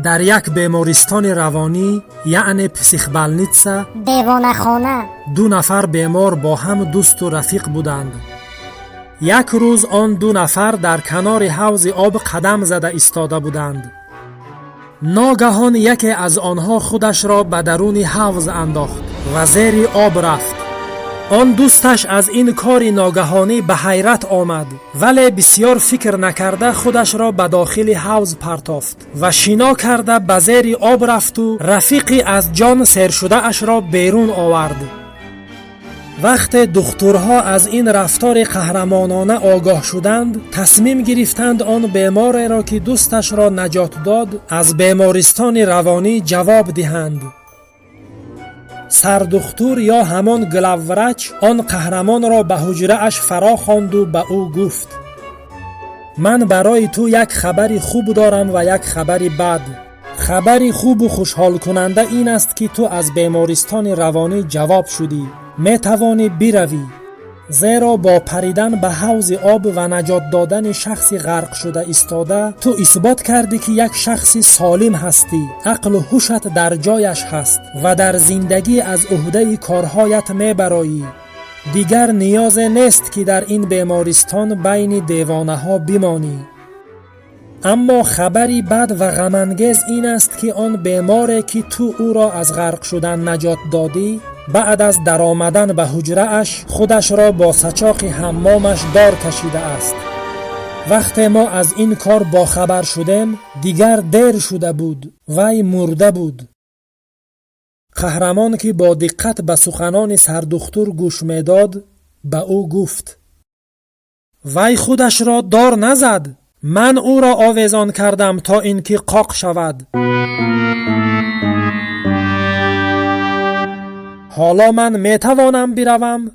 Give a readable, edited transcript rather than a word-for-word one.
در یک بیمارستان روانی یعنی پسیخبالنیتسا دیوانه‌خانه دو نفر بیمار با هم دوست و رفیق بودند. یک روز آن دو نفر در کنار حوض آب قدم زده ایستاده بودند. ناگهان یکی از آنها خودش را به درون حوض انداخت و زیر آب رفت. آن دوستش از این کار ناگهانی به حیرت آمد، ولی بسیار فکر نکرده خودش را به داخل حوض پرتافت و شنا کرده به زیر آب رفت و رفیقی از جان سیر شده اش را بیرون آورد. وقتی دکترها از این رفتار قهرمانانه آگاه شدند، تصمیم گرفتند آن بیمار را که دوستش را نجات داد از بیمارستان روانی جواب دهند. سردختور یا همان گلاورچ آن قهرمان را به حجره اش فرا خواند و به او گفت: من برای تو یک خبری خوب دارم و یک خبری بد. خبری خوب و خوشحال کننده این است که تو از بیمارستان روانی جواب شدی، می توانی بروی، زیرا با پریدن به حوض آب و نجات دادن شخصی غرق شده ایستاده تو اثبات کردی که یک شخص سالم هستی، عقل و هوشت در جایش هست و در زندگی از عهده کارهایت می برایی. دیگر نیاز نیست که در این بیمارستان بین دیوانه ها بمانی. اما خبری بد و غم‌انگیز این است که آن بیماری که تو او را از غرق شدن نجات دادی، بعد از در آمدن به حجره اش خودش را با سچاق حمامش دار کشیده است. وقتی ما از این کار باخبر شدیم دیگر دیر شده بود، وی مرده بود. قهرمان که با دقت به سخنان سردختور گوش میداد به او گفت: وی خودش را دار نزد، من او را آویزان کردم تا اینکه قاق شود. حالا من می توانم بروم؟